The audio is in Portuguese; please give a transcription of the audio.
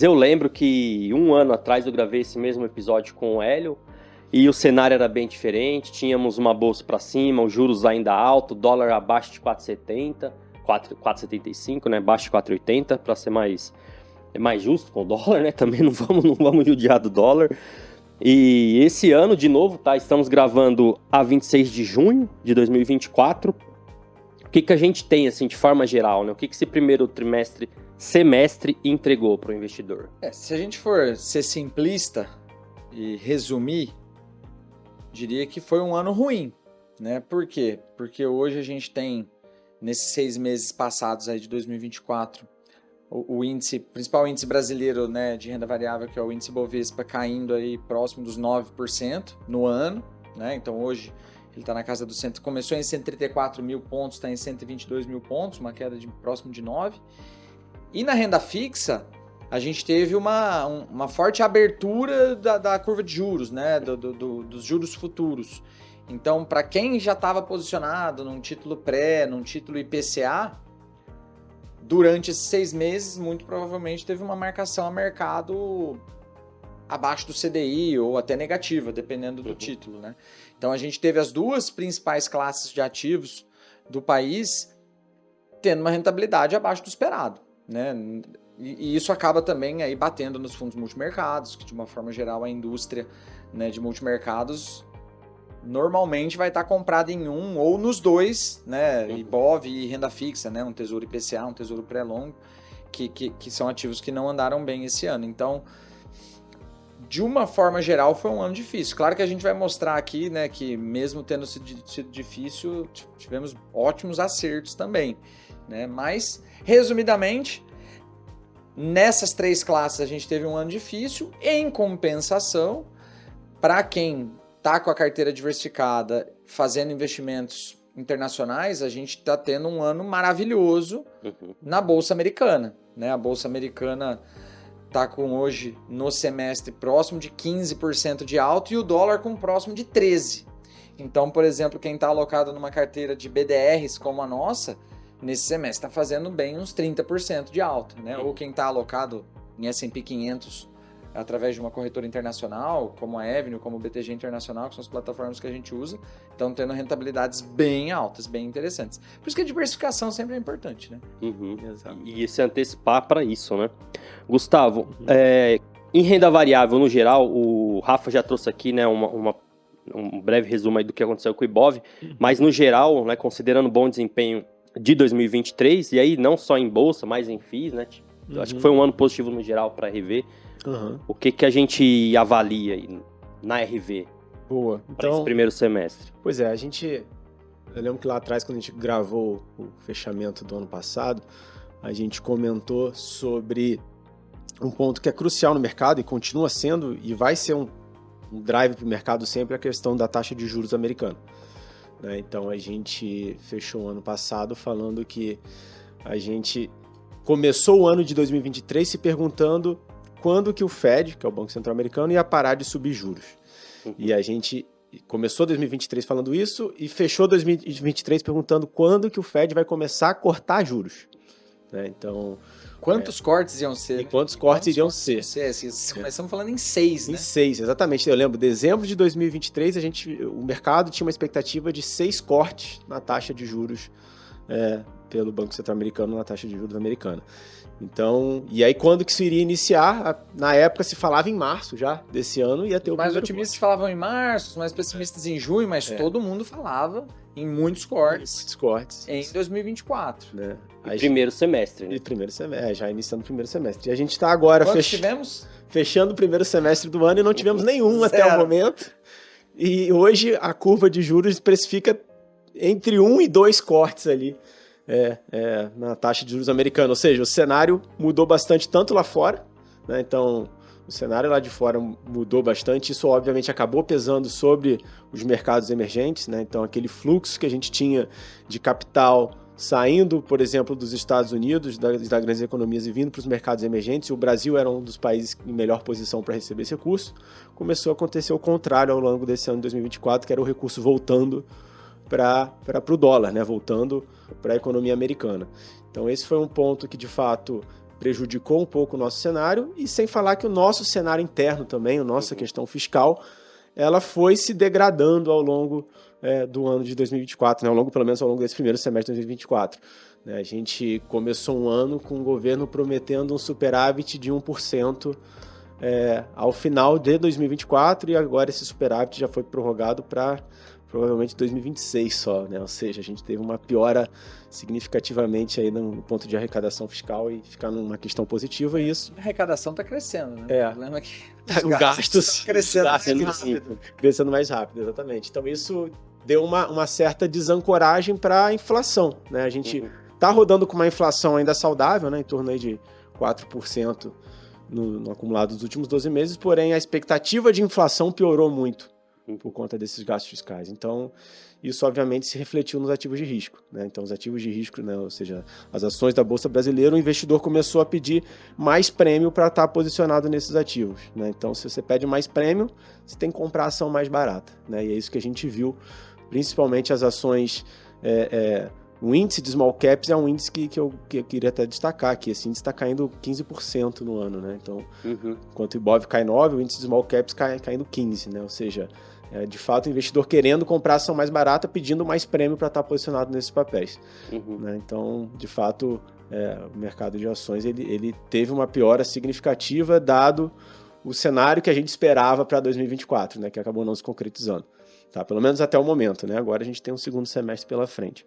Eu lembro que um ano atrás eu gravei esse mesmo episódio com o Hélio e o cenário era bem diferente. Tínhamos uma bolsa para cima, os juros ainda alto, dólar abaixo de 4,70, 4,75, né? Abaixo de 4,80 para ser mais justo com o dólar, né? Também não vamos judiar do dólar. E esse ano, de novo, tá? Estamos gravando a 26 de junho de 2024. O que a gente tem, assim, de forma geral, né? O que esse primeiro semestre entregou para o investidor? Se a gente for ser simplista e resumir, diria que foi um ano ruim, né? Por quê? Porque hoje a gente tem, nesses 6 meses passados aí de 2024, o principal índice brasileiro, né, de renda variável, que é o índice Bovespa, caindo aí próximo dos 9% no ano, né? Então hoje ele está na casa do centro, começou em 134 mil pontos, está em 122 mil pontos, uma queda de próximo de 9%. E na renda fixa, a gente teve uma forte abertura da curva de juros, né? Dos juros futuros. Então, para quem já estava posicionado num título pré, num título IPCA, durante esses 6 meses, muito provavelmente teve uma marcação a mercado abaixo do CDI ou até negativa, dependendo do título, né? Então, a gente teve as duas principais classes de ativos do país tendo uma rentabilidade abaixo do esperado, né? E isso acaba também aí batendo nos fundos multimercados, que de uma forma geral a indústria, né, de multimercados normalmente vai estar comprada em um ou nos dois, né, IBOV e renda fixa, né, um tesouro IPCA, um tesouro pré-longo, que são ativos que não andaram bem esse ano. Então, de uma forma geral, foi um ano difícil. Claro que a gente vai mostrar aqui, né, que mesmo tendo sido difícil, tivemos ótimos acertos também, né? Mas, resumidamente, nessas 3 classes a gente teve um ano difícil. Em compensação, para quem está com a carteira diversificada, fazendo investimentos internacionais, a gente está tendo um ano maravilhoso na Bolsa Americana, né? A Bolsa Americana está com hoje, no semestre, próximo de 15% de alta e o dólar com próximo de 13%. Então, por exemplo, quem está alocado numa carteira de BDRs como a nossa, nesse semestre está fazendo bem uns 30% de alta, né? Ou quem está alocado em S&P 500 através de uma corretora internacional, como a Avenue, como o BTG Internacional, que são as plataformas que a gente usa, estão tendo rentabilidades bem altas, bem interessantes. Por isso que a diversificação sempre é importante, né? E se antecipar para isso, né? Gustavo, em renda variável no geral, o Rafa já trouxe aqui, né, um breve resumo aí do que aconteceu com o IBOV, mas no geral, né, considerando o bom desempenho de 2023, e aí não só em bolsa, mas em FIIs, né? Acho que foi um ano positivo no geral para RV. O que a gente avalia aí na RV? Boa. Então, esse primeiro semestre. Pois é, eu lembro que lá atrás, quando a gente gravou o fechamento do ano passado, a gente comentou sobre um ponto que é crucial no mercado e continua sendo, e vai ser um drive para o mercado sempre, a questão da taxa de juros americana. Né? Então, a gente fechou o ano passado falando que a gente começou o ano de 2023 se perguntando quando que o Fed, que é o Banco Central Americano, ia parar de subir juros. E a gente começou 2023 falando isso e fechou 2023 perguntando quando que o Fed vai começar a cortar juros. Né? Então, quantos cortes iam ser? E quantos cortes iriam ser? Começamos falando em 6, né? Em 6, exatamente. Eu lembro, dezembro de 2023, o mercado tinha uma expectativa de 6 cortes na taxa de juros pelo Banco Central Americano, na taxa de juros americana. Então, e aí quando que isso iria iniciar? Na época se falava em março já desse ano, ia ter o mais otimistas falavam em março, os mais pessimistas em junho, mas todo mundo falava em muitos cortes em 2024. Né? Primeiro semestre, né? E primeiro semestre, já iniciando o primeiro semestre. E a gente está agora fechando o primeiro semestre do ano e não tivemos nenhum até o momento. E hoje a curva de juros precifica entre 1 e 2 cortes ali. Na taxa de juros americana, ou seja, o cenário mudou bastante tanto lá fora, né? Então o cenário lá de fora mudou bastante, isso obviamente acabou pesando sobre os mercados emergentes, né? Então aquele fluxo que a gente tinha de capital saindo, por exemplo, dos Estados Unidos, das grandes economias e vindo para os mercados emergentes, e o Brasil era um dos países em melhor posição para receber esse recurso, começou a acontecer o contrário ao longo desse ano de 2024, que era o recurso voltando para o dólar, né? Voltando para a economia americana. Então esse foi um ponto que de fato prejudicou um pouco o nosso cenário, e sem falar que o nosso cenário interno também, a nossa questão fiscal, ela foi se degradando ao longo do ano de 2024, né? Pelo menos ao longo desse primeiro semestre de 2024. Né? A gente começou um ano com o governo prometendo um superávit de 1% ao final de 2024, e agora esse superávit já foi prorrogado para provavelmente 2026 só, né? Ou seja, a gente teve uma piora significativamente aí no ponto de arrecadação fiscal e ficar numa questão positiva, e isso... A arrecadação está crescendo, né? O problema é que os gastos crescendo mais rápido, exatamente. Então isso deu uma certa desancoragem para a inflação, né? A gente está rodando com uma inflação ainda saudável, né? Em torno aí de 4% no acumulado dos últimos 12 meses, porém a expectativa de inflação piorou muito por conta desses gastos fiscais. Então, isso obviamente se refletiu nos ativos de risco, né? Então, os ativos de risco, né, ou seja, as ações da Bolsa Brasileira, o investidor começou a pedir mais prêmio para estar posicionado nesses ativos, né? Então, se você pede mais prêmio, você tem que comprar a ação mais barata, né? E é isso que a gente viu, principalmente as ações... O índice de small caps é um índice que eu queria até destacar aqui. Esse índice está caindo 15% no ano, né? Então, enquanto o Ibov cai 9%, o índice de small caps caindo 15%, né? Ou seja, de fato, o investidor querendo comprar ação mais barata, pedindo mais prêmio para estar posicionado nesses papéis. Né? Então, de fato, o mercado de ações ele teve uma piora significativa, dado o cenário que a gente esperava para 2024, né? Que acabou não se concretizando. Tá? Pelo menos até o momento, né? Agora a gente tem um segundo semestre pela frente.